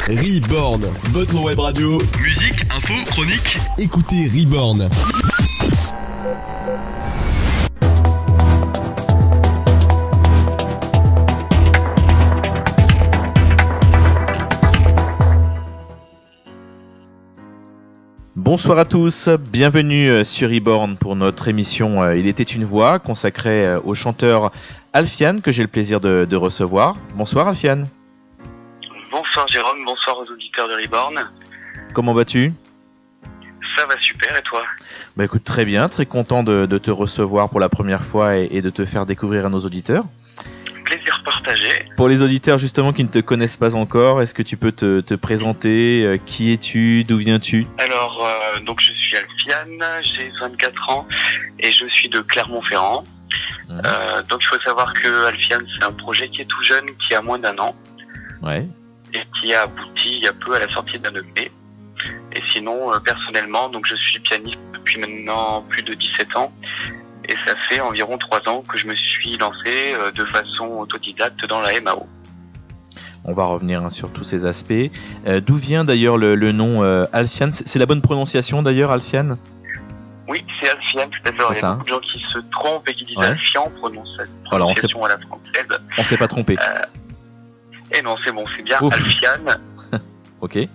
Reborn, votre web radio. Musique, info, chronique. Écoutez Reborn. Bonsoir à tous, bienvenue sur Reborn pour notre émission Il était une voix consacrée au chanteur Alfiane que j'ai le plaisir de recevoir. Bonsoir Alfiane. Bonsoir Jérôme, bonsoir aux auditeurs de Reborn. Comment vas-tu ? Ça va super, et toi ? Bah écoute, très bien, très content de te recevoir pour la première fois et de te faire découvrir à nos auditeurs. Plaisir partagé. Pour les auditeurs justement qui ne te connaissent pas encore, est-ce que tu peux te présenter ? Qui es-tu ? D'où viens-tu ? Alors, donc je suis Alfiane, j'ai 24 ans et je suis de Clermont-Ferrand. Donc il faut savoir que Alfiane, c'est un projet qui est tout jeune, qui a moins d'1 an. Ouais. Et qui a abouti il y a peu à la sortie d'un EP. Et sinon, personnellement, donc je suis pianiste depuis maintenant plus de 17 ans. Et ça fait environ 3 ans que je me suis lancé de façon autodidacte dans la MAO. On va revenir sur tous ces aspects. D'où vient d'ailleurs le nom Alfiane ? C'est la bonne prononciation d'ailleurs, Alfiane ? Oui, c'est Alfiane, tout à fait. Il y a beaucoup de gens qui se trompent et qui disent Alfian, prononciation à la française. On s'est pas trompé. Et non, c'est bon, c'est bien Alfiane. Ok. Et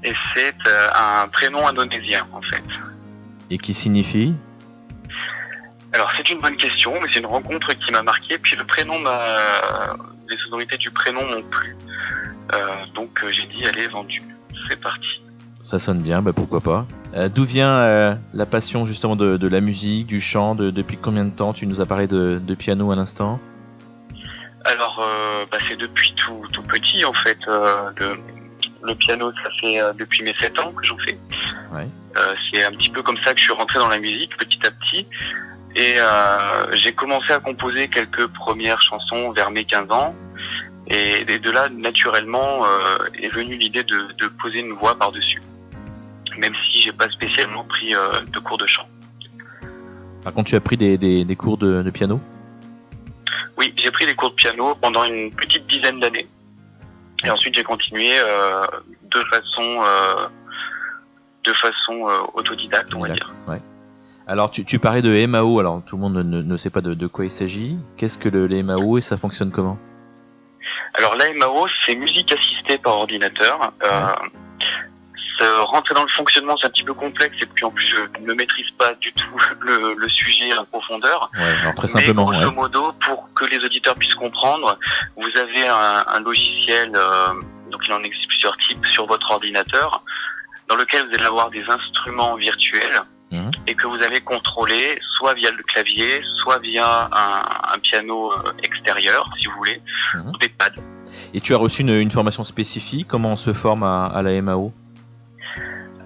c'est un prénom indonésien, en fait. Et qui signifie ? Alors, c'est une bonne question, mais c'est une rencontre qui m'a marqué. Puis le prénom les sonorités du prénom m'ont plu. Donc, j'ai dit, allez, vendu. C'est parti. Ça sonne bien, bah pourquoi pas. D'où vient la passion justement de la musique, du chant, depuis combien de temps ? Tu nous as parlé de piano à l'instant. Alors, c'est depuis tout petit, en fait. Le piano, ça fait depuis mes 7 ans que j'en fais. Ouais. C'est un petit peu comme ça que je suis rentré dans la musique, petit à petit. Et j'ai commencé à composer quelques premières chansons vers mes 15 ans. Et de là, naturellement, est venue l'idée de poser une voix par-dessus. Même si j'ai pas spécialement pris de cours de chant. Par contre, tu as pris des cours de piano ? Oui, j'ai pris des cours de piano pendant une petite dizaine d'années. Et ensuite, j'ai continué de façon autodidacte, on va dire. Ouais. Alors, tu parlais de MAO. Alors, tout le monde ne sait pas de quoi il s'agit. Qu'est-ce que le MAO et ça fonctionne comment ? Alors, la MAO, c'est musique assistée par ordinateur. Rentrer dans le fonctionnement, c'est un petit peu complexe et puis en plus je ne maîtrise pas du tout le sujet en profondeur. Ouais, alors très simplement. Mais grosso modo, pour que les auditeurs puissent comprendre, vous avez un logiciel, donc il en existe plusieurs types sur votre ordinateur, dans lequel vous allez avoir des instruments virtuels et que vous allez contrôler soit via le clavier, soit via un piano extérieur, si vous voulez, ou des pads. Et tu as reçu une formation spécifique ? Comment on se forme à la MAO ?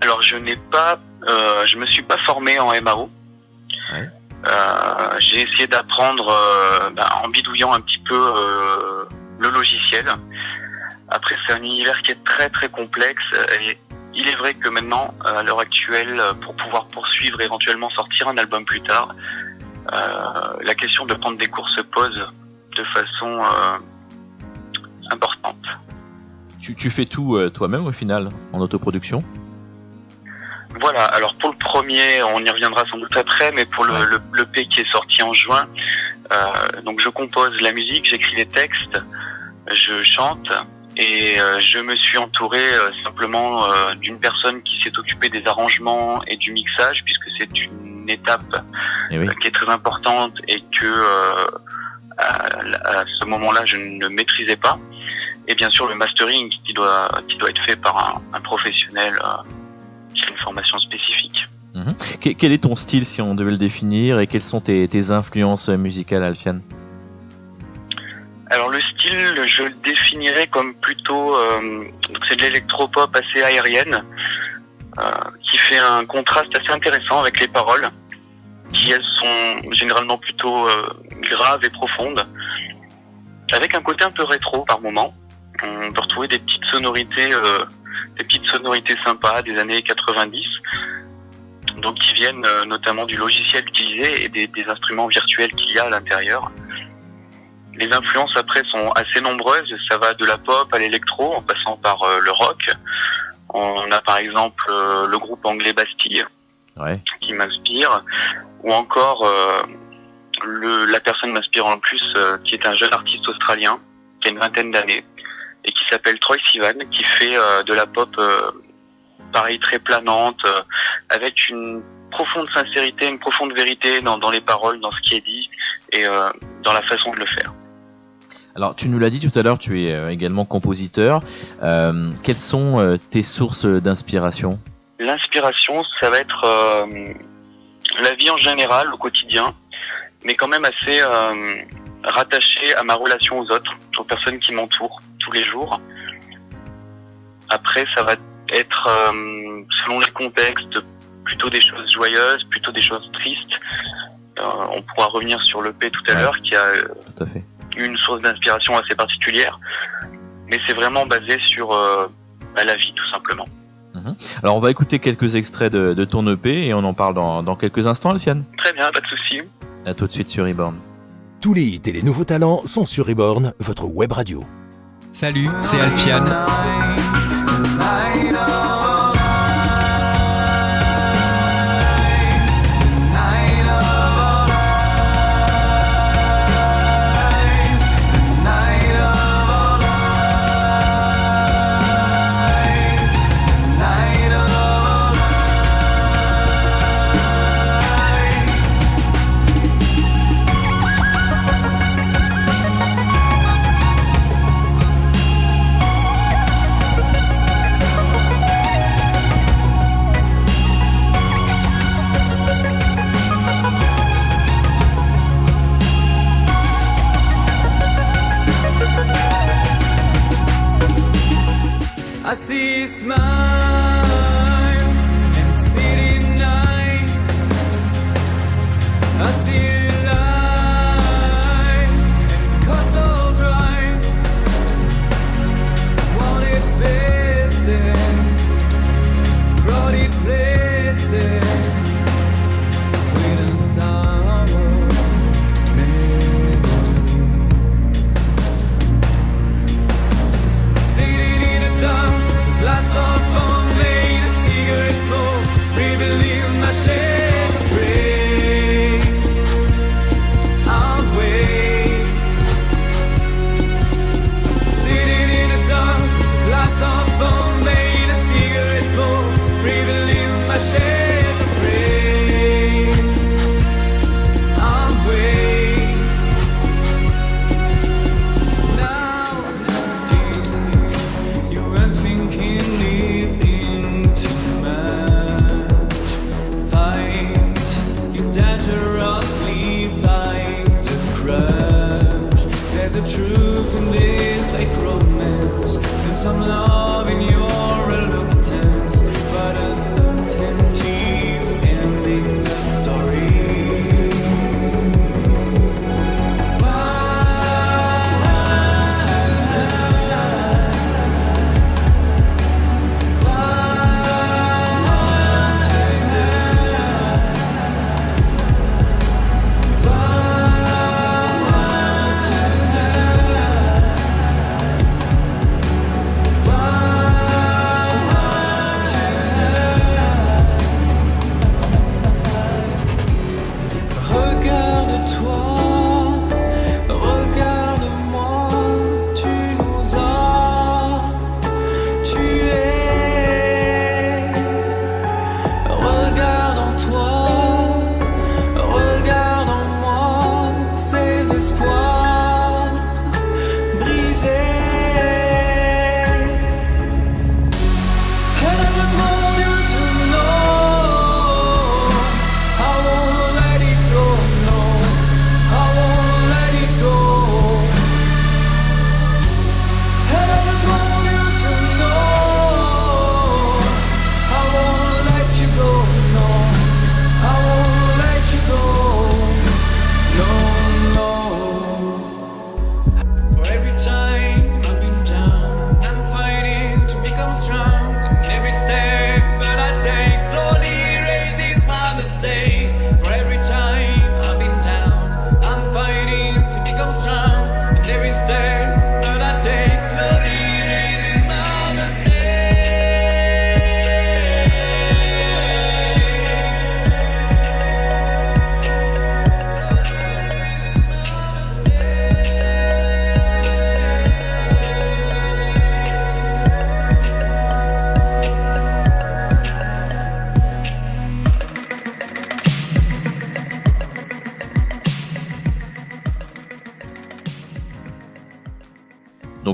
Alors je me suis pas formé en MAO. Ouais. J'ai essayé d'apprendre en bidouillant un petit peu le logiciel. Après c'est un univers qui est très très complexe et il est vrai que maintenant, à l'heure actuelle, pour pouvoir poursuivre et éventuellement sortir un album plus tard, la question de prendre des cours se pose de façon importante. Tu fais tout toi-même au final, en autoproduction ? Voilà, alors pour le premier, on y reviendra sans doute après, mais pour le P qui est sorti en juin, donc je compose la musique, j'écris les textes, je chante et je me suis entouré simplement d'une personne qui s'est occupée des arrangements et du mixage, puisque c'est une étape qui est très importante et que à ce moment-là je ne maîtrisais pas. Et bien sûr le mastering qui doit être fait par un professionnel qui a une formation spécifique. Quel est ton style si on devait le définir et quelles sont tes influences musicales, Alfiane ? Alors le style, je le définirais comme plutôt c'est de l'électropop assez aérienne qui fait un contraste assez intéressant avec les paroles qui elles sont généralement plutôt graves et profondes avec un côté un peu rétro par moment. On peut retrouver des petites sonorités sympas des années 90 donc qui viennent notamment du logiciel utilisé et des instruments virtuels qu'il y a à l'intérieur. Les influences après sont assez nombreuses, ça va de la pop à l'électro en passant par le rock. On a par exemple le groupe anglais Bastille qui m'inspire, ou encore la personne m'inspirant le plus qui est un jeune artiste australien qui a une vingtaine d'années et qui s'appelle Troye Sivan, qui fait de la pop pareil très planante, avec une profonde sincérité, une profonde vérité dans les paroles, dans ce qui est dit et dans la façon de le faire. Alors, tu nous l'as dit tout à l'heure, tu es également compositeur. Quelles sont tes sources d'inspiration ? L'inspiration, ça va être la vie en général, au quotidien, mais quand même assez rattaché à ma relation aux autres, aux personnes qui m'entourent tous les jours. Après, ça va être, selon les contextes, plutôt des choses joyeuses, plutôt des choses tristes. On pourra revenir sur l'EP tout à l'heure, qui a tout à fait une source d'inspiration assez particulière, mais c'est vraiment basé sur la vie, tout simplement. Alors on va écouter quelques extraits de ton EP et on en parle dans quelques instants, Alfiane. Très bien, pas de souci. À tout de suite sur Reborn. Tous les hits et les nouveaux talents sont sur Reborn, votre web radio. Salut, c'est Alfiane. I see smiles and city nights. I see lights and coastal drives. Wanted faces, crowded places, sweet and sour memories. Seated in a town, glass of pomade, a cigarette smoke, revealing my shade of gray.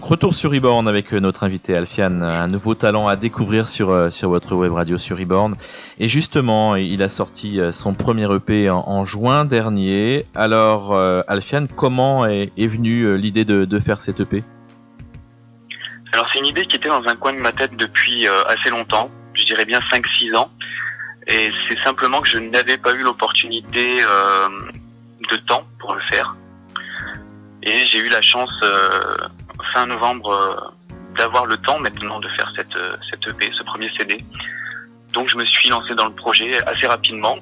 Donc retour sur Reborn avec notre invité Alfiane, un nouveau talent à découvrir sur votre web radio sur Reborn. Et justement, il a sorti son premier EP en juin dernier. Alors Alfiane, comment est venue l'idée de faire cet EP ? Alors c'est une idée qui était dans un coin de ma tête depuis assez longtemps, je dirais bien 5-6 ans. Et c'est simplement que je n'avais pas eu l'opportunité de temps pour le faire. Et j'ai eu la chance fin novembre d'avoir le temps maintenant de faire cette EP, ce premier CD. Donc je me suis lancé dans le projet assez rapidement.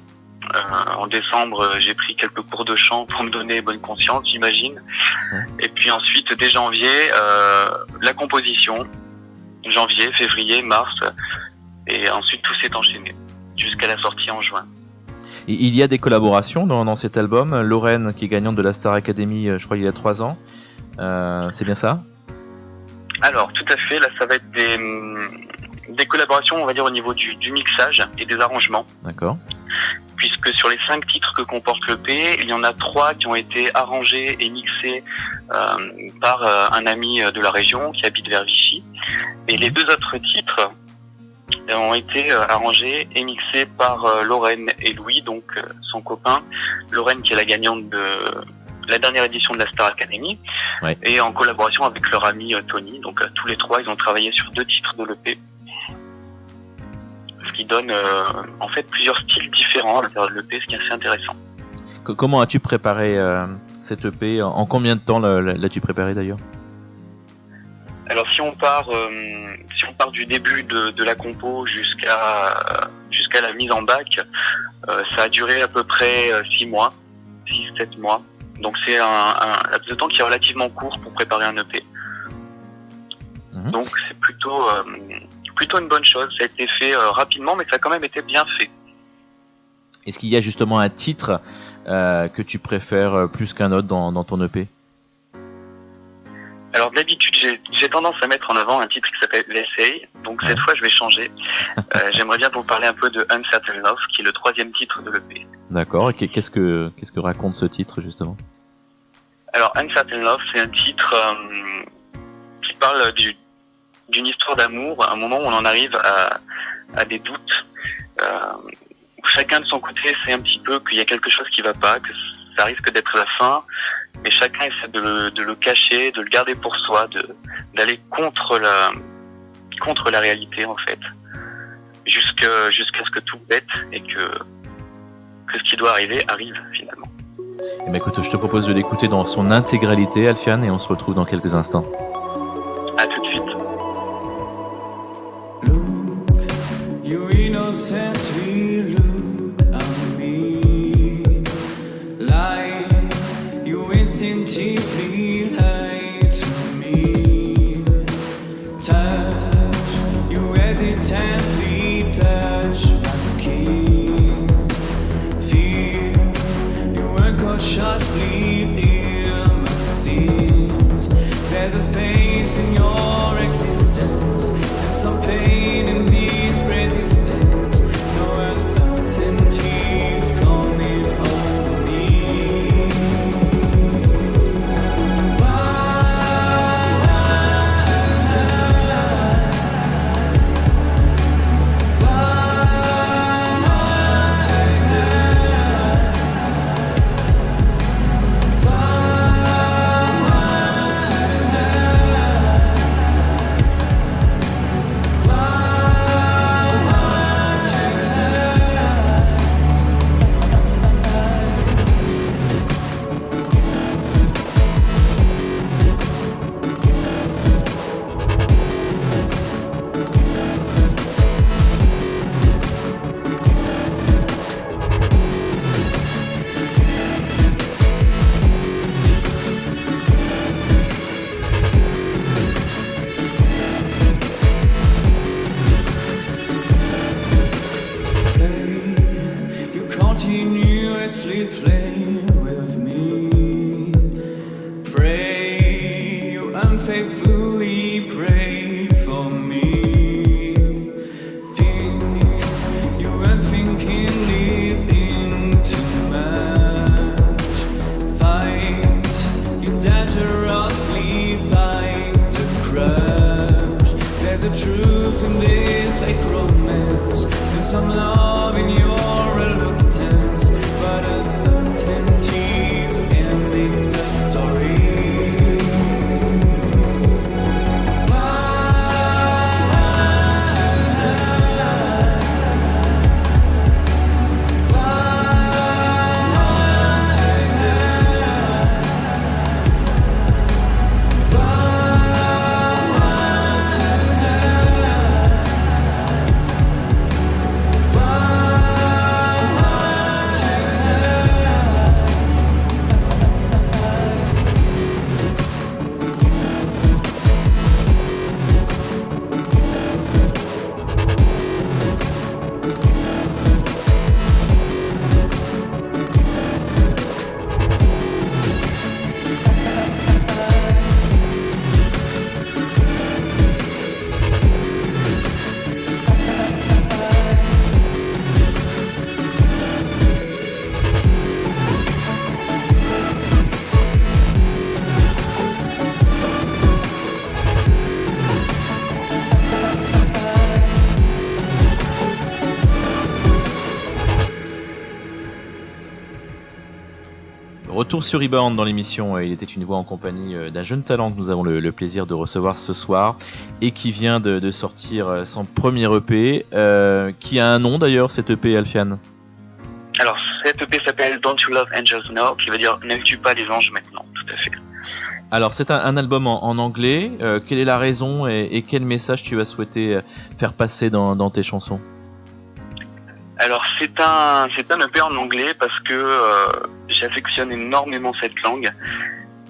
En décembre, j'ai pris quelques cours de chant pour me donner bonne conscience, j'imagine. Et puis ensuite, dès janvier, la composition. Janvier, février, mars. Et ensuite, tout s'est enchaîné jusqu'à la sortie en juin. Et il y a des collaborations dans cet album. Lorraine, qui est gagnante de la Star Academy, je crois il y a 3 ans. C'est bien ça ? Alors, tout à fait. Là, ça va être des collaborations, on va dire, au niveau du mixage et des arrangements. D'accord. Puisque sur les 5 titres que comporte l'EP, il y en a 3 qui ont été arrangés et mixés par un ami de la région qui habite vers Vichy. Et les 2 autres titres ont été arrangés et mixés par Lorraine et Louis, donc son copain. Lorraine qui est la gagnante de la dernière édition de la Star Academy, ouais. Et en collaboration avec leur ami Tony. Donc tous les 3, ils ont travaillé sur 2 titres de l'EP. Ce qui donne en fait plusieurs styles différents à l'intérieur de l'EP, ce qui est assez intéressant. Comment as-tu préparé cette EP ? En combien de temps l'as-tu préparé d'ailleurs ? Alors si on part du début de la compo jusqu'à la mise en bac, ça a duré à peu près 6 mois, 6-7 mois. Donc c'est un laps de temps qui est relativement court pour préparer un EP. Donc c'est plutôt une bonne chose. Ça a été fait rapidement, mais ça a quand même été bien fait. Est-ce qu'il y a justement un titre que tu préfères plus qu'un autre dans ton EP ? Alors d'habitude, j'ai tendance à mettre en avant un titre qui s'appelle L'Essay. Donc cette fois, je vais changer. J'aimerais bien vous parler un peu de Uncertain Love, qui est le 3e titre de l'EP. D'accord. Et qu'est-ce que raconte ce titre justement ? Alors Uncertain Love, c'est un titre qui parle d'une histoire d'amour, à un moment où on en arrive à des doutes. Chacun de son côté sait un petit peu qu'il y a quelque chose qui va pas, que ça risque d'être la fin, mais chacun essaie de le cacher, de le garder pour soi, d'aller contre la réalité en fait, jusqu'à ce que tout pète et que ce qui doit arriver arrive finalement. Eh bien, écoute, je te propose de l'écouter dans son intégralité, Alfiane, et on se retrouve dans quelques instants. À tout de suite. Look, you innocently look at me, like you instinctively lie to me. Touch, you hesitantly touch my skin. Feel, you unconsciously feel my sins. There's a space in your existence, and some pain in these resistance. No uncertainties coming over me. Why? There's a truth in this fake romance, and some love in your reluctance, but a certainty's ending the story. Retour sur Reborn dans l'émission Il était une voix en compagnie d'un jeune talent que nous avons le plaisir de recevoir ce soir et qui vient de sortir son premier EP, qui a un nom d'ailleurs, cet EP, Alfian. Alors cet EP s'appelle Don't You Love Angels Now, qui veut dire Ne tue pas les anges maintenant, tout à fait. Alors c'est un album en anglais, quelle est la raison et quel message tu as souhaité faire passer dans tes chansons? Alors c'est un EP en anglais parce que j'affectionne énormément cette langue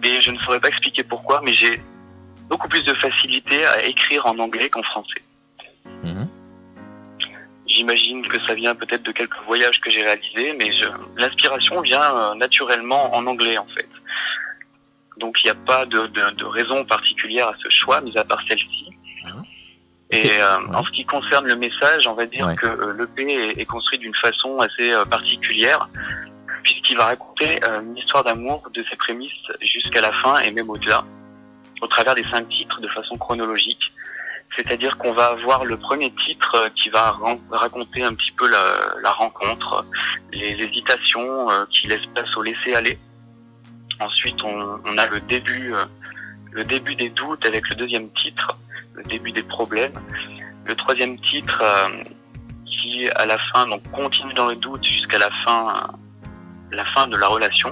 et je ne saurais pas expliquer pourquoi, mais j'ai beaucoup plus de facilité à écrire en anglais qu'en français. Mmh. J'imagine que ça vient peut-être de quelques voyages que j'ai réalisés, mais l'inspiration vient naturellement en anglais en fait. Donc il n'y a pas de raison particulière à ce choix, mis à part celle-ci. Et en ce qui concerne le message, on va dire que l'EP est construit d'une façon assez particulière, puisqu'il va raconter une histoire d'amour de ses prémices jusqu'à la fin et même au-delà, au travers des 5 titres de façon chronologique. C'est-à-dire qu'on va avoir le premier titre qui va raconter un petit peu la rencontre, les hésitations qui laissent place au laisser-aller. Ensuite, on a le début des doutes avec le deuxième titre, le début des problèmes. Le troisième titre qui, à la fin, donc continue dans le doute jusqu'à la fin de la relation.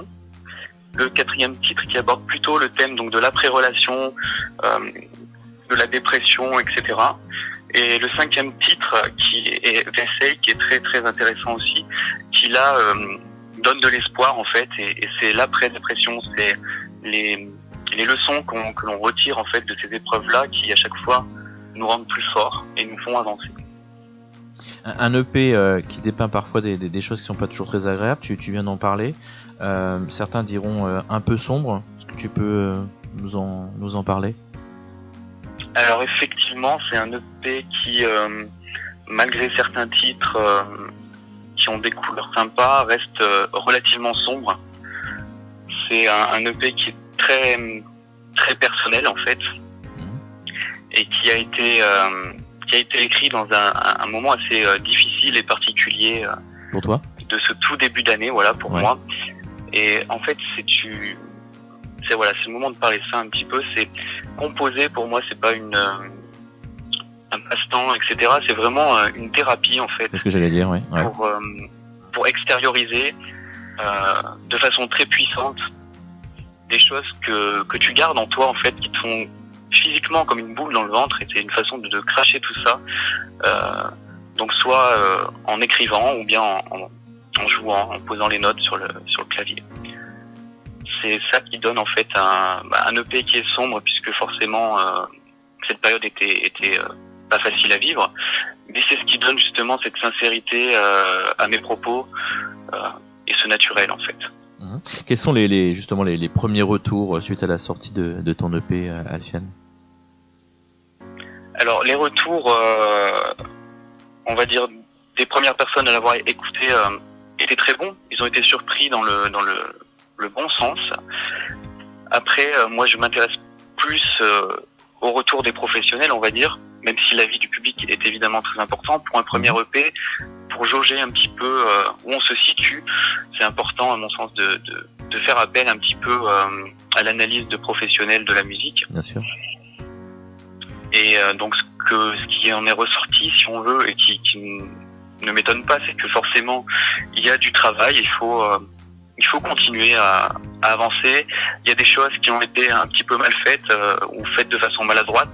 Le quatrième titre qui aborde plutôt le thème donc de l'après-relation, de la dépression, etc. Et le cinquième titre qui est Vessel, qui est très très intéressant aussi, qui là donne de l'espoir en fait, et c'est l'après-dépression, c'est les leçons que l'on retire en fait de ces épreuves-là qui à chaque fois nous rendent plus forts et nous font avancer. Un EP qui dépeint parfois des choses qui sont pas toujours très agréables, tu viens d'en parler. Certains diront un peu sombre. Est-ce que tu peux nous en parler? Alors effectivement, c'est un EP qui, malgré certains titres qui ont des couleurs sympas, reste relativement sombre. C'est un EP qui est très très personnel en fait, et qui a été écrit dans un moment assez difficile et particulier pour toi de ce tout début d'année, voilà, pour moi. Et en fait, c'est le moment de parler de ça un petit peu. C'est composer pour moi, c'est pas un passe-temps, etc. C'est vraiment une thérapie en fait. C'est ce que j'allais dire, oui. Ouais. Pour extérioriser de façon très puissante des choses que tu gardes en toi en fait, qui te font physiquement comme une boule dans le ventre, et c'est une façon de cracher tout ça. Donc soit en écrivant ou bien en jouant, en posant les notes sur le clavier. C'est ça qui donne en fait un EP qui est sombre, puisque forcément cette période était pas facile à vivre, mais c'est ce qui donne justement cette sincérité à mes propos et ce naturel en fait. Quels sont justement les premiers retours suite à la sortie de ton EP, Alfian? Alors les retours, on va dire des premières personnes à l'avoir écouté étaient très bons. Ils ont été surpris dans le bon sens. Après, moi je m'intéresse plus au retour des professionnels, on va dire, même si l'avis du public est évidemment très important, pour un premier EP, pour jauger un petit peu où on se situe, c'est important à mon sens de faire appel un petit peu à l'analyse de professionnels de la musique. Bien sûr. Et donc ce qui en est ressorti, si on veut, et qui ne m'étonne pas, c'est que forcément il y a du travail, il faut continuer à avancer. Il y a des choses qui ont été un petit peu mal faites ou faites de façon maladroite.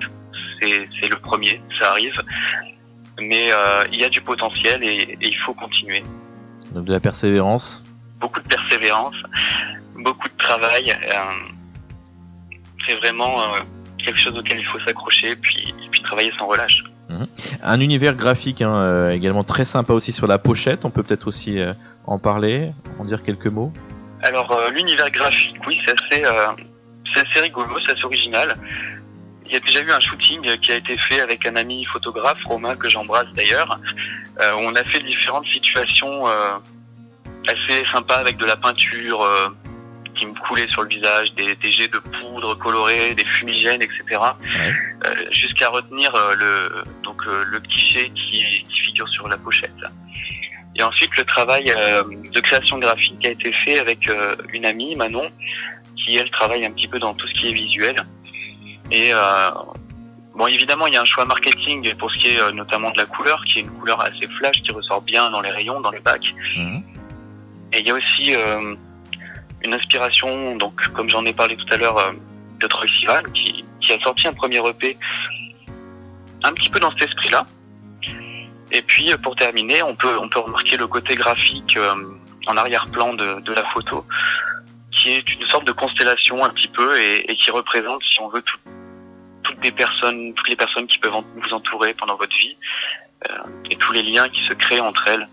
C'est le premier, ça arrive. Mais il y a du potentiel et il faut continuer. Donc de la persévérance. Beaucoup de persévérance, beaucoup de travail. C'est vraiment quelque chose auquel il faut s'accrocher puis travailler sans relâche. Un univers graphique également très sympa aussi sur la pochette. On peut peut-être aussi en parler, en dire quelques mots. Alors l'univers graphique, oui, c'est assez rigolo, c'est assez original. Il y a déjà eu un shooting qui a été fait avec un ami photographe, Romain, que j'embrasse d'ailleurs, où on a fait différentes situations assez sympas avec de la peinture qui me coulait sur le visage, des jets de poudre colorée, des fumigènes, etc. Ouais. Jusqu'à retenir le cliché qui figure sur la pochette. Et ensuite, le travail de création graphique a été fait avec une amie, Manon, qui elle travaille un petit peu dans tout ce qui est visuel. Et bon, évidemment, il y a un choix marketing pour ce qui est notamment de la couleur, qui est une couleur assez flash, qui ressort bien dans les rayons, dans les bacs. Et il y a aussi une inspiration, donc comme j'en ai parlé tout à l'heure, de Troye Sivan, qui a sorti un premier EP un petit peu dans cet esprit-là. Et puis, pour terminer, on peut remarquer le côté graphique en arrière-plan de la photo, qui est une sorte de constellation un petit peu et qui représente, si on veut, toutes les personnes qui peuvent vous entourer pendant votre vie et tous les liens qui se créent entre elles.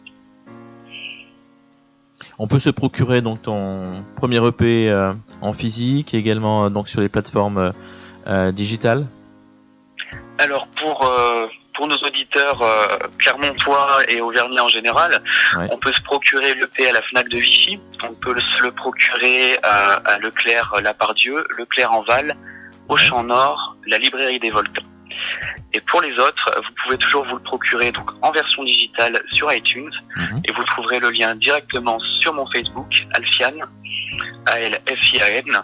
On peut se procurer donc ton premier EP en physique et également donc sur les plateformes digitales. Alors pour nos auditeurs clermontois et auvergnats en général, on peut se procurer l'EP à la Fnac de Vichy, on peut se le procurer à Leclerc Lapardieu, Leclerc en Val, au Champ Nord, la librairie des Volcans. Et pour les autres, vous pouvez toujours vous le procurer donc en version digitale sur iTunes et vous trouverez le lien directement sur mon Facebook, Alfian, A-L-F-I-A-N,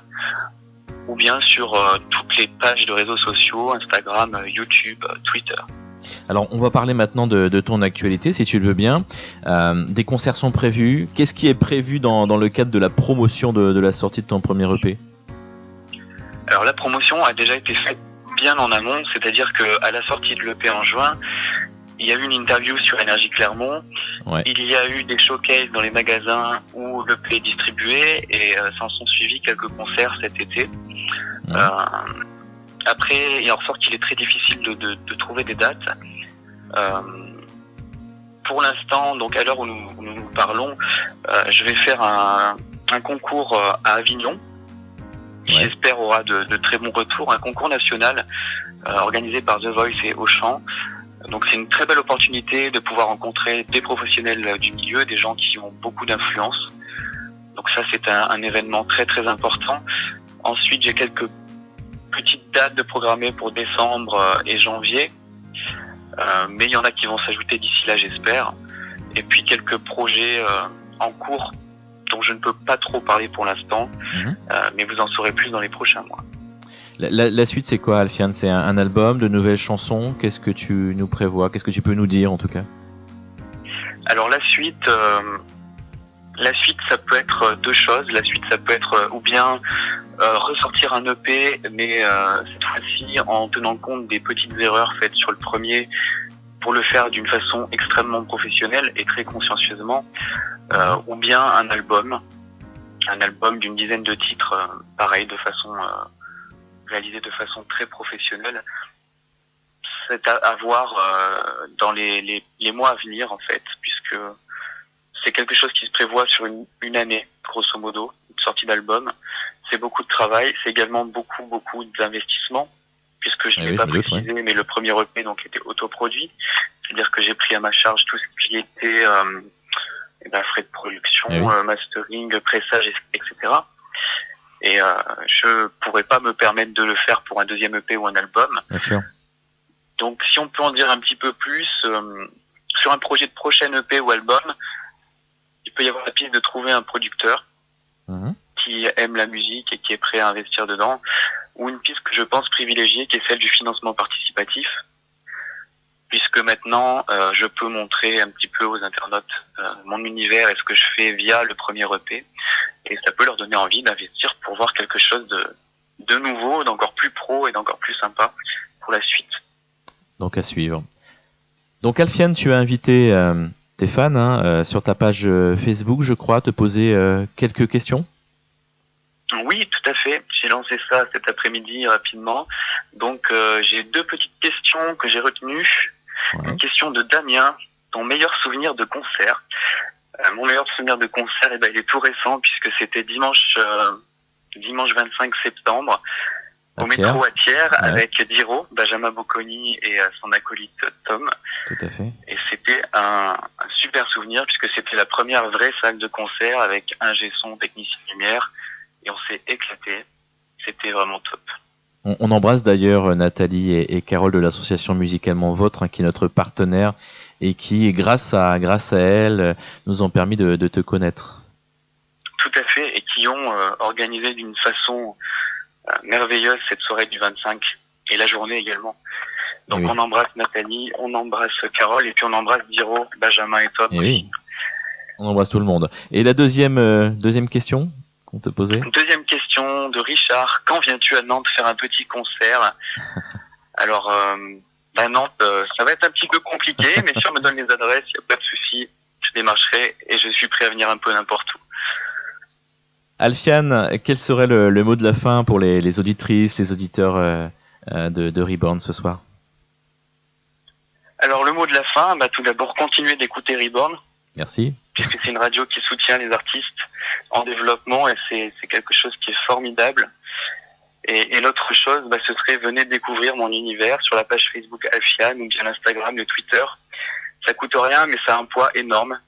ou bien sur toutes les pages de réseaux sociaux, Instagram, YouTube, Twitter. Alors, on va parler maintenant de ton actualité, si tu le veux bien. Des concerts sont prévus. Qu'est-ce qui est prévu dans le cadre de la promotion de la sortie de ton premier EP ? Alors, la promotion a déjà été faite bien en amont, c'est-à-dire qu'à la sortie de l'EP en juin, il y a eu une interview sur Énergie Clermont, il y a eu des showcases dans les magasins où l'EP est distribué et s'en sont suivis quelques concerts cet été. Après, il en ressort qu'il est très difficile de trouver des dates. Pour l'instant, donc à l'heure où nous parlons, je vais faire un concours à Avignon, qui j'espère aura de très bons retours, un concours national organisé par The Voice et Auchan. Donc c'est une très belle opportunité de pouvoir rencontrer des professionnels du milieu, des gens qui ont beaucoup d'influence. Donc ça c'est un événement très très important. Ensuite j'ai quelques petites dates de programmées pour décembre et janvier, mais il y en a qui vont s'ajouter d'ici là j'espère. Et puis quelques projets en cours dont je ne peux pas trop parler pour l'instant, mais vous en saurez plus dans les prochains mois. La suite, c'est quoi, Alfian ? C'est un album, de nouvelles chansons ? Qu'est-ce que tu nous prévois ? Qu'est-ce que tu peux nous dire, en tout cas ? Alors, la suite, ça peut être deux choses. La suite, ça peut être ou bien ressortir un EP, mais cette fois-ci en tenant compte des petites erreurs faites sur le premier, pour le faire d'une façon extrêmement professionnelle et très consciencieusement, ou bien un album d'une dizaine de titres, pareil, réalisé de façon très professionnelle. C'est à voir dans les mois à venir, en fait, puisque c'est quelque chose qui se prévoit sur une année, grosso modo, une sortie d'album. C'est beaucoup de travail, c'est également beaucoup d'investissement, puisque je ne l'ai pas précisé, mais le premier EP donc était autoproduit, c'est-à-dire que j'ai pris à ma charge tout ce qui était frais de production, mastering, pressage, etc. Et je pourrais pas me permettre de le faire pour un deuxième EP ou un album. Bien sûr. Donc si on peut en dire un petit peu plus, sur un projet de prochaine EP ou album, il peut y avoir la piste de trouver un producteur qui aime la musique et qui est prêt à investir dedans, ou une piste que je pense privilégiée qui est celle du financement participatif, puisque maintenant je peux montrer un petit peu aux internautes mon univers et ce que je fais via le premier EP, et ça peut leur donner envie d'investir pour voir quelque chose de nouveau, d'encore plus pro et d'encore plus sympa pour la suite. Donc à suivre. Donc Alfiane, tu as invité tes fans sur ta page Facebook, je crois, te poser quelques questions. Oui, tout à fait. J'ai lancé ça cet après-midi rapidement. Donc j'ai 2 petites questions que j'ai retenues. Ouais. Une question de Damien, ton meilleur souvenir de concert. Mon meilleur souvenir de concert, il est tout récent puisque c'était dimanche 25 septembre au métro à Thiers, avec Diro, Benjamin Bocconi et son acolyte Tom. Tout à fait. Et c'était un super souvenir puisque c'était la première vraie salle de concert avec ingé son, technicien lumière, et on s'est éclaté. C'était vraiment top. On embrasse d'ailleurs Nathalie et Carole de l'association Musicalement Vôtre, qui est notre partenaire et qui, grâce à elle, nous ont permis de te connaître. Tout à fait, et qui ont organisé d'une façon merveilleuse cette soirée du 25 et la journée également. Donc on embrasse Nathalie, on embrasse Carole, et puis on embrasse Diro, Benjamin et Tom. Et oui, on embrasse tout le monde. Et la deuxième question qu'on te posait ? Deuxième question de Richard. Quand viens-tu à Nantes faire un petit concert ? Alors, Nantes, ça va être un petit peu compliqué, mais si on me donne les adresses, il n'y a pas de souci. Je démarcherai et je suis prêt à venir un peu n'importe où. Alfiane, quel serait le mot de la fin pour les auditrices, les auditeurs de Reborn ce soir ? Alors, le mot de la fin, tout d'abord, continuer d'écouter Reborn. Merci. Puisque c'est une radio qui soutient les artistes en développement, et c'est quelque chose qui est formidable. Et l'autre chose, ce serait venez découvrir mon univers sur la page Facebook Alfiane ou bien l'Instagram, le Twitter. Ça coûte rien, mais ça a un poids énorme.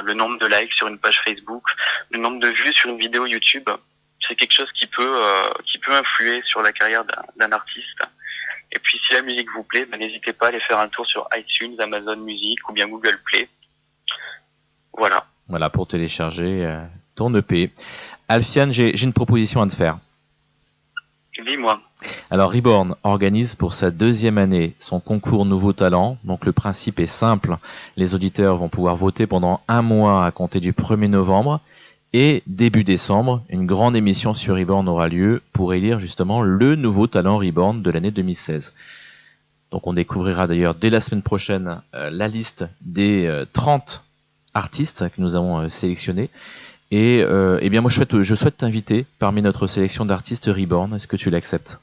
Le nombre de likes sur une page Facebook, le nombre de vues sur une vidéo YouTube, c'est quelque chose qui peut influer sur la carrière d'un artiste. Et puis si la musique vous plaît, n'hésitez pas à aller faire un tour sur iTunes, Amazon Music ou bien Google Play. Voilà pour télécharger ton EP. Alfiane, j'ai une proposition à te faire. Dis-moi. Alors Reborn organise pour sa 2e année son concours Nouveaux Talents. Donc le principe est simple. Les auditeurs vont pouvoir voter pendant 1 mois à compter du 1er novembre. Et début décembre, une grande émission sur Reborn aura lieu pour élire justement le nouveau talent Reborn de l'année 2016. Donc on découvrira d'ailleurs dès la semaine prochaine la liste des 30 artistes que nous avons sélectionnés. Et bien moi je souhaite t'inviter parmi notre sélection d'artistes Reborn. Est-ce que tu l'acceptes ?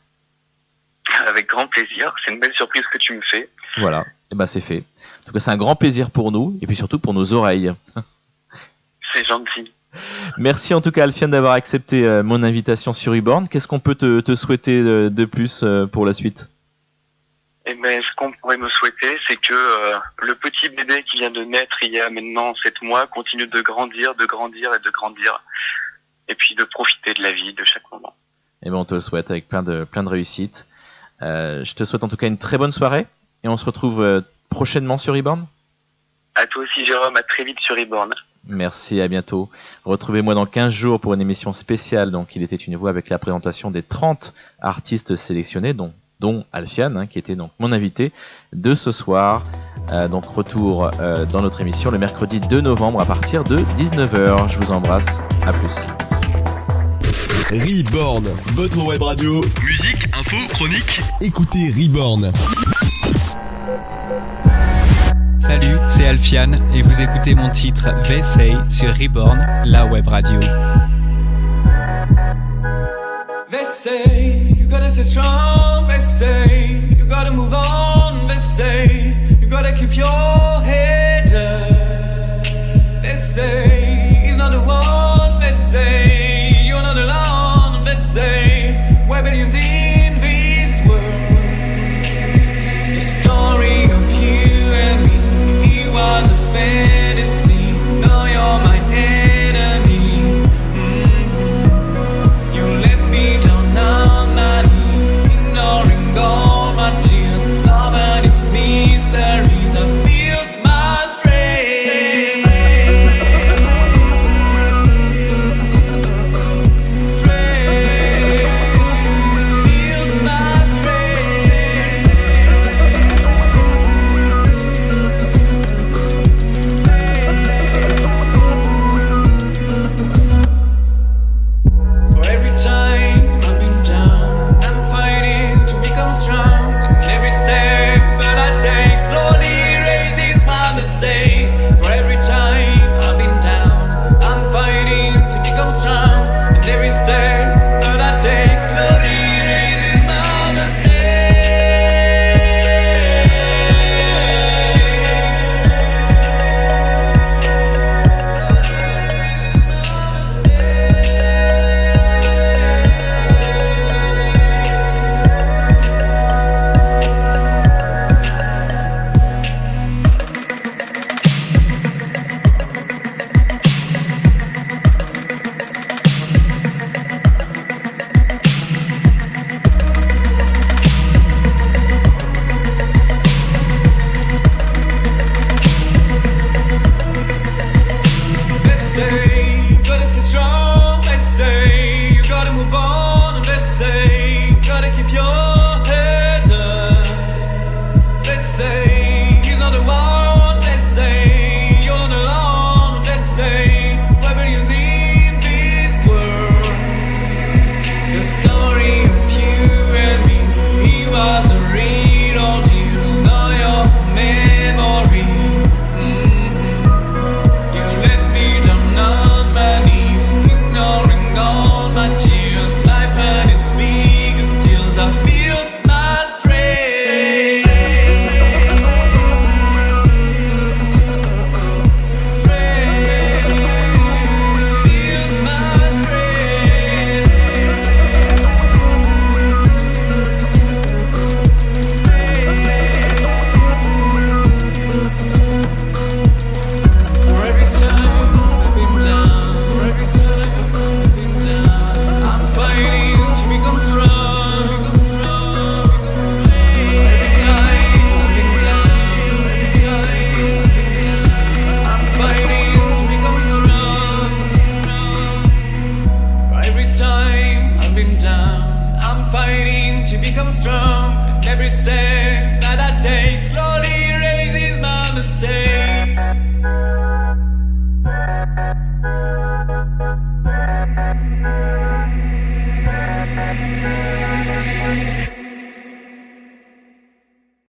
Avec grand plaisir, c'est une belle surprise que tu me fais. Voilà, et c'est fait. En tout cas c'est un grand plaisir pour nous et puis surtout pour nos oreilles. C'est gentil. Merci en tout cas Alfiane d'avoir accepté mon invitation sur Reborn. Qu'est-ce qu'on peut te souhaiter de plus pour la suite ? Ce qu'on pourrait me souhaiter, c'est que le petit bébé qui vient de naître il y a maintenant 7 mois continue de grandir. Et puis de profiter de la vie, de chaque moment. Et on te le souhaite avec plein de réussite. Je te souhaite en tout cas une très bonne soirée. Et on se retrouve prochainement sur Reborn. À toi aussi Jérôme, à très vite sur Reborn. Merci, à bientôt. Retrouvez-moi dans 15 jours pour une émission spéciale. Donc il était une voix avec la présentation des 30 artistes sélectionnés, dont Alfiane, qui était donc mon invité de ce soir. Donc retour dans notre émission le mercredi 2 novembre à partir de 19h. Je vous embrasse, à plus. Reborn, votre web radio. Musique, info, chronique. Écoutez Reborn. Salut, c'est Alfiane et vous écoutez mon titre Vessey sur Reborn, la web radio. They say you gotta stay strong, they say you gotta move on, they say you gotta keep your head up. They say he's not the one, they say you're not alone, they say we're billions in this world. The story of you and me, it was a fantasy, now you're my enemy. You left me down on my knees, ignoring all my tears. Nobody fighting to become strong. And every step that I take